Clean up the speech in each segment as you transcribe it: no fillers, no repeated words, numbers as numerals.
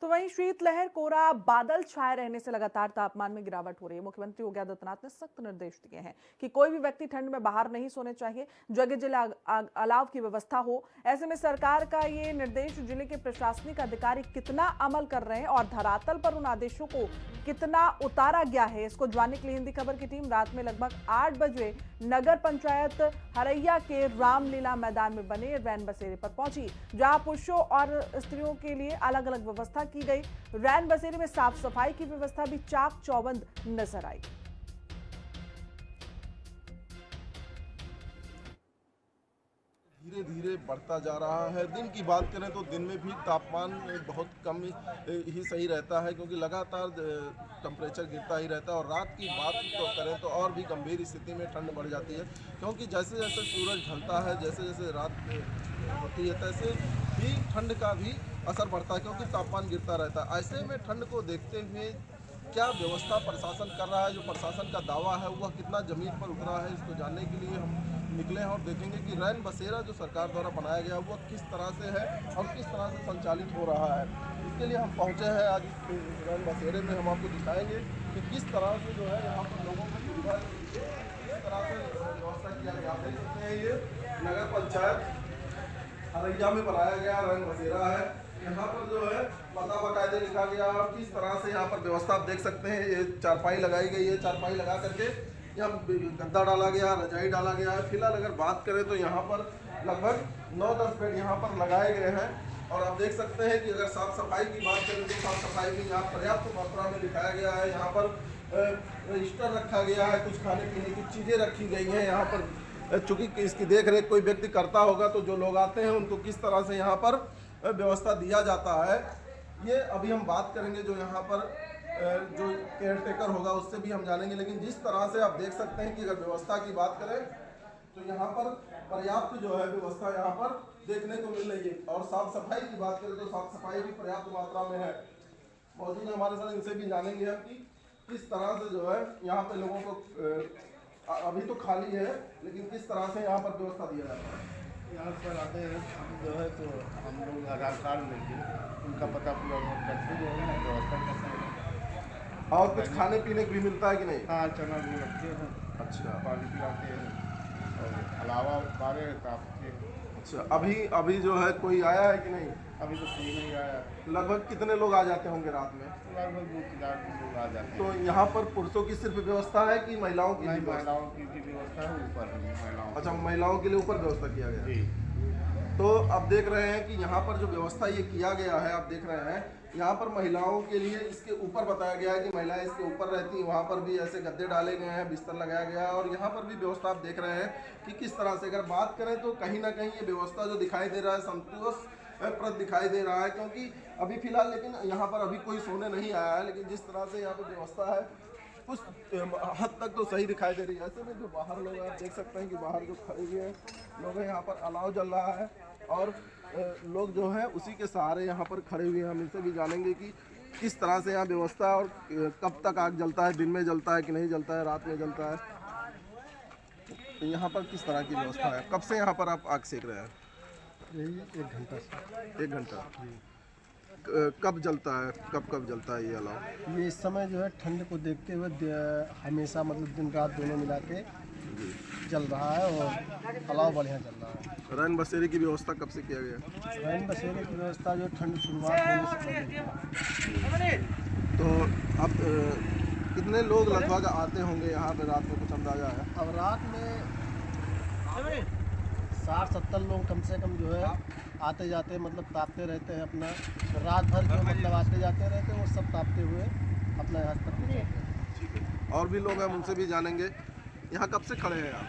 तो वहीं शीतलहर, कोहरा, बादल छाए रहने से लगातार तापमान में गिरावट हो रही है। मुख्यमंत्री योगी आदित्यनाथ ने सख्त निर्देश दिए हैं कि कोई भी व्यक्ति ठंड में बाहर नहीं सोने चाहिए, जगह जगह अलाव की व्यवस्था हो। ऐसे में सरकार का ये निर्देश जिले के प्रशासनिक अधिकारी कितना अमल कर रहे हैं और धरातल पर उन आदेशों को कितना उतारा गया है, इसको जानने के लिए हिंदी खबर की टीम रात में लगभग 8 बजे नगर पंचायत हरैया के रामलीला मैदान में बने रैन बसेरे पर पहुंची, जहां पुरुषों और स्त्रियों के लिए अलग अलग व्यवस्था की गई। रैन बसेरे में साफ सफाई की व्यवस्था भी चाक चौबंद नजर आई। धीरे धीरे बढ़ता जा रहा है। दिन की बात करें तो दिन में भी तापमान बहुत कम ही सही रहता है, क्योंकि लगातार टेम्परेचर गिरता ही रहता है। और रात की बात तो करें तो और भी गंभीर स्थिति में ठंड बढ़ जाती है, क्योंकि जैसे जैसे सूरज ढलता है, जैसे जैसे रात होती है, तैसे ही ठंड का भी असर बढ़ता है, क्योंकि तापमान गिरता रहता है। ऐसे में ठंड को देखते हुए क्या व्यवस्था प्रशासन कर रहा है, जो प्रशासन का दावा है वह कितना ज़मीन पर उतरा है, इसको जानने के लिए हम निकले हैं और देखेंगे कि रैन बसेरा जो सरकार द्वारा बनाया गया वह किस तरह से है और किस तरह से संचालित हो रहा है। इसके लिए हम पहुंचे हैं आज इस रैन बसेरे में। हम आपको दिखाएंगे कि किस तरह से जो है यहाँ पर लोगों को सुविधा किस तरह से व्यवस्था किया गया। आप देख सकते हैं ये नगर पंचायत हरैया में बनाया गया रैन बसेरा है। यहाँ पर जो है पता बाकायदे लिखा गया और किस तरह से यहाँ पर व्यवस्था आप देख सकते हैं। ये चारपाई लगाई गई है, चारपाई लगा करके यहाँ गद्दा डाला गया, रजाई डाला गया है। फिलहाल अगर बात करें तो यहाँ पर लगभग 9-10 बेड यहाँ पर लगाए गए हैं। और आप देख सकते हैं कि अगर साफ सफाई की बात करें तो साफ सफाई भी यहाँ पर्याप्त मात्रा में दिखाया गया है। यहाँ पर रजिस्टर रखा गया है, कुछ खाने पीने की चीज़ें रखी गई हैं यहाँ पर, चूँकि इसकी देख रेख कोई व्यक्ति करता होगा तो जो लोग आते हैं उनको किस तरह से यहाँ पर व्यवस्था दिया जाता है, ये अभी हम बात करेंगे। जो यहाँ पर जो केयर टेकर होगा उससे भी हम जानेंगे। लेकिन जिस तरह से आप देख सकते हैं कि अगर व्यवस्था की बात करें तो यहाँ पर पर्याप्त जो है व्यवस्था यहाँ पर देखने को मिल रही है। और साफ सफाई की बात करें तो साफ सफाई भी पर्याप्त मात्रा में है। मौजूद है हमारे साथ, इनसे भी जानेंगे हम कि किस तरह से जो है यहाँ पे लोगों को अभी तो खाली है, लेकिन किस तरह से यहाँ पर व्यवस्था दिया जाता है। यहाँ पर आते हैं हम जो है तो हम लोग आधार कार्ड लेके उनका पता पूरा करते जो है व्यवस्था करते हैं। और कुछ खाने पीने भी मिलता है कि नहीं? हाँ, चना भी रखते हैं, अच्छा, पानी पिलाते हैं और अलावा बारे तापते हैं। अच्छा, अभी जो है कोई आया है कि नहीं? अभी तो कोई नहीं आया। लगभग कितने लोग आ जाते होंगे रात में? लगभग 2,000 लोग आ जाते हैं। तो यहाँ पर पुरुषों की सिर्फ व्यवस्था है कि महिलाओं की भी? महिलाओं की भी व्यवस्था है ऊपर महिलाओं। अच्छा, महिलाओं के लिए ऊपर व्यवस्था किया गया है। तो आप देख रहे हैं कि यहाँ पर जो व्यवस्था ये किया गया है, आप देख रहे हैं यहाँ पर महिलाओं के लिए इसके ऊपर बताया गया है कि महिलाएं इसके ऊपर रहती हैं। वहाँ पर भी ऐसे गद्दे डाले गए हैं, बिस्तर लगाया गया है। और यहाँ पर भी व्यवस्था आप देख रहे हैं कि किस तरह से अगर बात करें तो कहीं ना कहीं ये व्यवस्था जो दिखाई दे रहा है संतोषप्रद दिखाई दे रहा है, क्योंकि अभी फिलहाल लेकिन यहाँ पर अभी कोई सोने नहीं आया है। लेकिन जिस तरह से यहाँ पर व्यवस्था है कुछ हद तक तो सही दिखाई दे रही है। ऐसे में जो बाहर लोग आप देख सकते हैं कि बाहर जो खड़े हुए हैं लोग हैं, यहाँ पर अलाव जल रहा है और लोग जो है उसी के सहारे यहाँ पर खड़े हुए हैं। हम इनसे भी जानेंगे कि किस तरह से यहाँ व्यवस्था और कब तक आग जलता है, दिन में जलता है कि नहीं जलता है, रात में जलता है। तो यहाँ पर किस तरह की व्यवस्था है? कब से यहाँ पर आप आग सेक रहे हैं? यही 1 घंटा से। 1 घंटा। कब जलता है, कब जलता है ये अलाव? ये इस समय जो है ठंड को देखते हुए हमेशा मतलब दिन रात दोनों मिला के चल रहा है और अलाव बढ़िया चल रहा है। रैन बसेरे की व्यवस्था कब से किया गया? रैन बसेरे की व्यवस्था जो ठंड शुरुआत होने से पहले। तो अब कितने लोग लगभग आते होंगे यहाँ पे रात में, कुछ अंदाजा है? अब रात में 60-70 लोग कम से कम जो है आते जाते मतलब तापते रहते हैं अपना रात भर जो मतलब आते जाते रहते हैं वो सब तापते हुए अपना यहाँ तक पहुँचते हैं। ठीक है, और भी लोग हैं उनसे भी जानेंगे। यहाँ कब से खड़े हैं आप?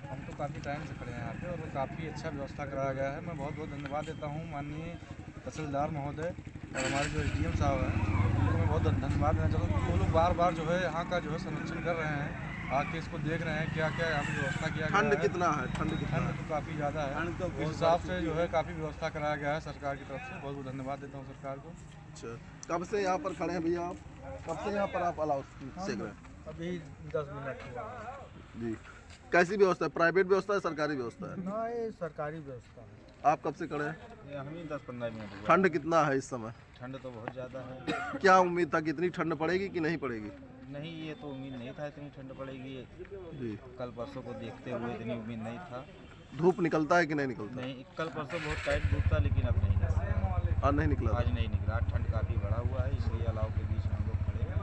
हम तो काफ़ी टाइम से खड़े हैं यहाँ पे और काफ़ी अच्छा व्यवस्था कराया गया है। मैं बहुत बहुत धन्यवाद देता हूँ माननीय तहसीलदार महोदय और हमारे जो SDM साहब हैं उनको मैं बहुत धन्यवाद देना चाहता हूँ। वो लोग बार बार जो है यहाँ का जो है संरक्षण कर रहे हैं, आके इसको देख रहे हैं क्या क्या यहाँ पे व्यवस्था किया गया है। ठंड कितना है? ठंड तो काफ़ी ज़्यादा है, उस हिसाब से जो है काफ़ी व्यवस्था कराया गया है सरकार की तरफ से। बहुत बहुत धन्यवाद देता हूँ सरकार को। अच्छा, कब से यहाँ पर खड़े हैं भैया आप? कब से यहाँ पर आप अलाव सेक रहे हैं? अभी 10 मिनट हुआ जी, कैसी व्यवस्था है? प्राइवेट व्यवस्था है, सरकारी व्यवस्था है? हाँ, ये सरकारी व्यवस्था है। आप कब से खड़े हैं? ये हम ही 10-15 मिनट हुआ। ठंड कितना है इस समय? ठंड तो बहुत ज़्यादा है। क्या उम्मीद था कितनी ठंड पड़ेगी कि नहीं पड़ेगी? नहीं, ये तो उम्मीद नहीं था इतनी ठंड पड़ेगी। जी। कल परसों को देखते हुए इतनी उम्मीद नहीं था। धूप निकलता है कि नहीं निकलता? नहीं, कल परसों बहुत टाइट धूप था, लेकिन अब नहीं निकला। आज नहीं निकला आज नहीं निकला। ठंड काफ़ी बढ़ा हुआ है, इसलिए अलाव के बीच में हम लोग खड़े हैं।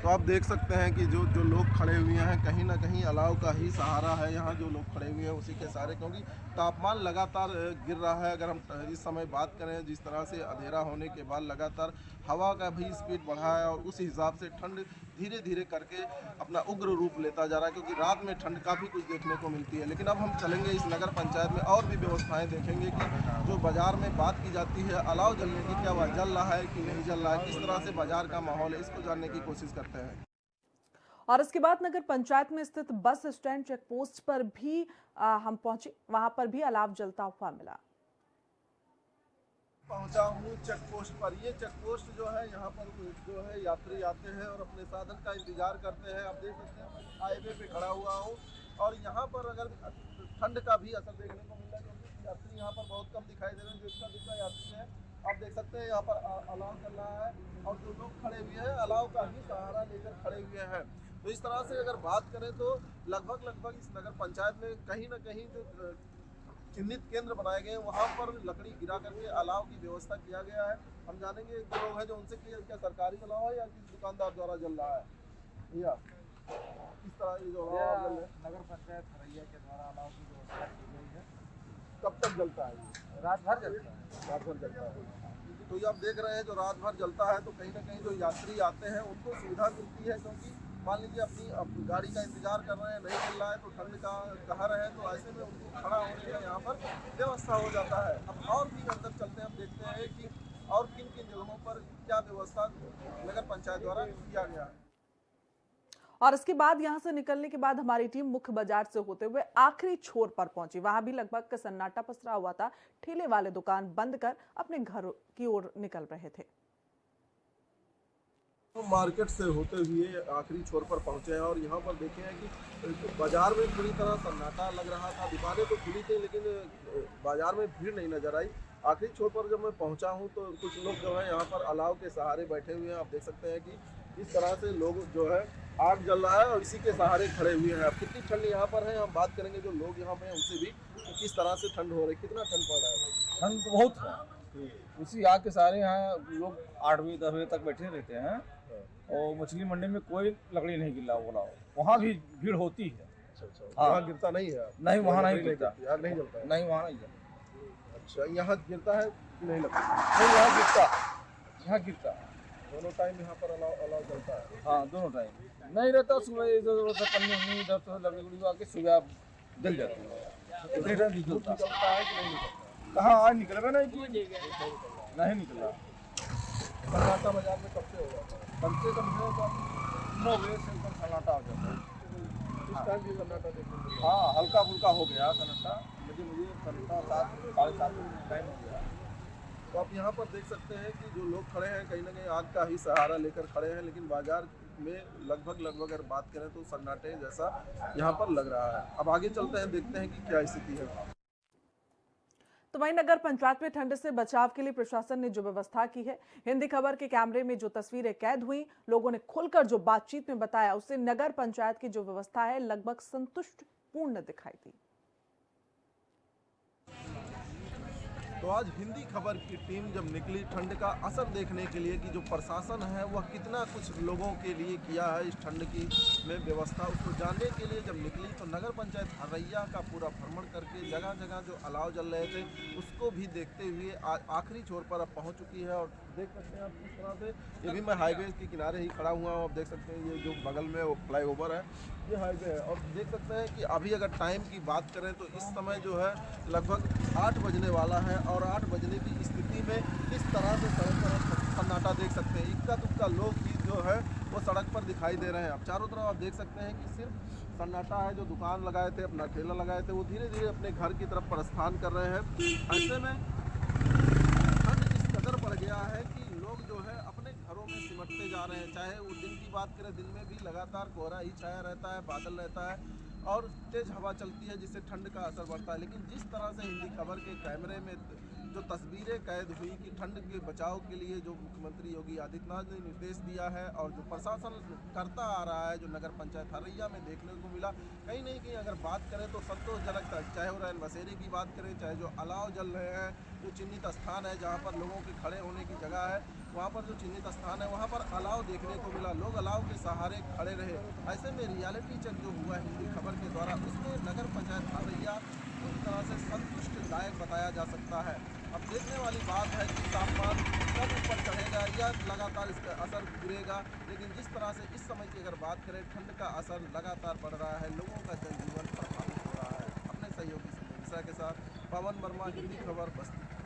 तो आप देख सकते हैं कि जो लोग खड़े हुए हैं कहीं ना कहीं अलाव का ही सहारा है। यहाँ जो लोग खड़े हुए हैं उसी के सहारे, क्योंकि तापमान लगातार गिर रहा है। अगर हम इस समय बात करें जिस तरह से अंधेरा होने के बाद लगातार हवा का भी स्पीड बढ़ा है और उस हिसाब से ठंड धीरे धीरे करके अपना उग्र रूप लेता जा रहा है, क्योंकि रात में ठंड काफ़ी कुछ देखने को मिलती है। लेकिन अब हम चलेंगे इस नगर पंचायत में और भी व्यवस्थाएं देखेंगे कि जो बाज़ार में बात की जाती है अलाव जलने की, क्या वह जल रहा है कि नहीं जल रहा है, किस तरह से बाज़ार का माहौल है, इसको जानने की कोशिश करते हैं। और इसके बाद नगर पंचायत में स्थित बस स्टैंड चेक पोस्ट पर भी हम पहुंचे, वहां पर भी अलाव जलता हुआ मिला। पहुंचा हूँ चेक पोस्ट पर। ये चेक पोस्ट जो है यहाँ पर जो है यात्री आते हैं और अपने साधन का इंतजार करते हैं। आप देख सकते हैं हाईवे पे खड़ा हुआ हूँ और यहाँ पर अगर ठंड का भी असर देखने को मिल रहा है, क्योंकि यात्री यहाँ पर बहुत कम दिखाई दे रहे हैं। जो इतना दिखता यात्री है, आप देख सकते हैं यहाँ पर अलाव चल रहा है और जो लोग खड़े हुए हैं अलाव का ही सहारा लेकर खड़े हुए हैं। तो इस तरह से अगर बात करें तो लगभग इस नगर पंचायत में कहीं ना कहीं जो चिन्हित केंद्र बनाए गए हैं वहाँ पर लकड़ी गिरा करके अलाव की व्यवस्था किया गया है। हम जानेंगे एक दो लोग हैं जो उनसे क्या सरकारी अलाव है या किसी दुकानदार द्वारा जल रहा है, या किस तरह ये जो अलाव जल है? नगर पंचायत खरैया के द्वारा अलाव की व्यवस्था की गई है। कब तक जलता है ये? रात भर जलता है। रात भर जलता है। तो ये आप देख रहे हैं जो रात भर जलता है, तो कहीं ना कहीं जो यात्री आते हैं उनको सुविधा मिलती है, क्योंकि मान लीजिए अपनी गाड़ी का इंतजार कर रहे हैं, नहीं मिल रहा है, तो ठंड का कहर है, तो ऐसे में उनको खड़ा होने का यहाँ पर व्यवस्था हो जाता है। अब और भी अंदर चलते हैं, हम देखते हैं कि और किन किन जगहों पर क्या व्यवस्था नगर पंचायत द्वारा किया गया है। और इसके बाद यहां से निकलने के बाद हमारी टीम मुख्य बाजार से होते हुए आखिरी छोर पर पहुंची। वहां भी लगभग सन्नाटा पसरा हुआ था। ठेले वाले दुकान बंद कर अपने घर की ओर निकल रहे थे। तो मार्केट से होते हुए आखिरी छोर पर पहुंचे हैं और यहाँ पर देखे हैं कि बाजार में पूरी तरह सन्नाटा लग रहा था। दुकानें तो खुली थी लेकिन बाजार में भीड़ नहीं नजर आई। आखिरी छोर पर जब मैं पहुंचा हूं तो कुछ लोग जो है यहाँ पर अलाव के सहारे बैठे हुए हैं। आप देख सकते हैं कि इस तरह से लोग जो है आग जल रहा है और इसी के सहारे खड़े हुए हैं। अब कितनी ठंड यहाँ पर है हम बात करेंगे जो लोग यहाँ पे हैं उनसे भी, किस तरह से ठंड हो रही है, कितना ठंड पड़ रहा है? ठंड तो बहुत है। इसी आग के सहारे यहाँ लोग 8 बजे 10 बजे तक बैठे रहते हैं और मछली मंडी में कोई लकड़ी नहीं गिरा बोला, वहाँ भी भीड़ होती है। हाँ। वहाँ गिरता नहीं है? नहीं, वहाँ नहीं गिरता। आग नहीं जलता है? नहीं, वहाँ नहीं गिरता। अच्छा, यहाँ गिरता है कि नहीं लगता? नहीं, यहाँ गिरता, यहाँ गिरता। दोनों टाइम यहाँ पर अलाव जलता है? हाँ, दोनों टाइम नहीं रहता। सुबह इधर से पन्नी इधर से लकड़ी उकड़ी आके सुबह जल जाती है। इतने टाइम नहीं जलता। निकलता है कि नहीं निकलता? कहाँ आज निकलेगा नहीं निकला। सन्नाटा बाजार में कब से होगा? कम से कम 9 बजे से एकदम सन्नाटा हो जाता है। इस टाइम भी सन्नाटा देखने को मिला। हाँ, हल्का फुल्का हो गया सन्नाटा। मुझे सन्नाटा 7 साढ़े 7 टाइम हो गया। तो आप यहाँ पर देख सकते हैं कि जो लोग खड़े हैं कहीं ना कहीं आग का ही सहारा लेकर खड़े हैं, लेकिन बाजार में लगभग अगर बात करें तो सन्नाटे जैसा यहाँ पर लग रहा है। अब आगे चलते हैं, देखते हैं कि क्या स्थिति है। तो वहीं नगर पंचायत में ठंड से बचाव के लिए प्रशासन ने जो व्यवस्था की है, हिंदी खबर के कैमरे में जो तस्वीरें कैद हुई, लोगों ने खुलकर जो बातचीत में बताया, उससे नगर पंचायत की जो व्यवस्था है लगभग संतुष्टपूर्ण दिखाई दी। तो आज हिंदी खबर की टीम जब निकली ठंड का असर देखने के लिए कि जो प्रशासन है वह कितना कुछ लोगों के लिए किया है इस ठंड की में व्यवस्था, उसको जानने के लिए जब निकली तो नगर पंचायत खरैया का पूरा भ्रमण करके जगह जगह जो अलाव जल रहे थे उसको भी देखते हुए आखिरी छोर पर अब पहुंच चुकी है। और देख सकते हैं आप किस तरह से, ये भी मैं हाईवे के किनारे ही खड़ा हुआ हूँ। आप देख सकते हैं ये जो बगल में फ्लाईओवर है ये हाईवे है और देख सकते हैं कि अभी अगर टाइम की बात करें तो इस समय जो है लगभग 8 बजने वाला है और 8 बजने की स्थिति में किस तरह से सड़क पर सन्नाटा देख सकते हैं। इक्का दुक्का लोग भी जो है वो सड़क पर दिखाई दे रहे हैं। अब चारों तरफ आप देख सकते हैं कि सिर्फ सन्नाटा है। जो दुकान लगाए थे, अपना ठेला लगाए थे, वो धीरे धीरे अपने घर की तरफ प्रस्थान कर रहे हैं। ऐसे में ठंड इस कदर बढ़ गया है कि लोग जो है अपने घरों में सिमटते जा रहे हैं। चाहे वो दिन की बात करें, दिन में भी लगातार कोहरा ही छाया रहता है, बादल रहता है और तेज़ हवा चलती है जिससे ठंड का असर बढ़ता है। लेकिन जिस तरह से हिंदी खबर के कैमरे में जो तस्वीरें कैद हुई कि ठंड के बचाव के लिए जो मुख्यमंत्री योगी आदित्यनाथ ने निर्देश दिया है और जो प्रशासन करता आ रहा है, जो नगर पंचायत हरैया में देखने को मिला, कहीं नहीं कहीं अगर बात करें तो संतोषजनक था। चाहे वो रैन बसेरे की बात करें, चाहे जो अलाव जल रहे हैं, जो चिन्हित स्थान है जहाँ पर लोगों के खड़े होने की जगह है, वहाँ पर जो चिन्हित स्थान है वहाँ पर अलाव देखने को मिला, लोग अलाव के सहारे खड़े रहे। ऐसे में रियलिटी चेक जो हुआ हिंदी खबर के द्वारा, उसमें नगर पंचायत हरैया पूरी तरह से संतुष्टदायक बताया जा सकता है। अब देखने वाली बात है कि तापमान कब ऊपर चढ़ेगा या लगातार इसका असर गिरेगा। लेकिन जिस तरह से इस समय की अगर बात करें, ठंड का असर लगातार बढ़ रहा है, लोगों का जनजीवन प्रभावित हो रहा है। अपने सहयोगी संजय मिश्रा के साथ पवन वर्मा, हिंदी खबर, बस्ती।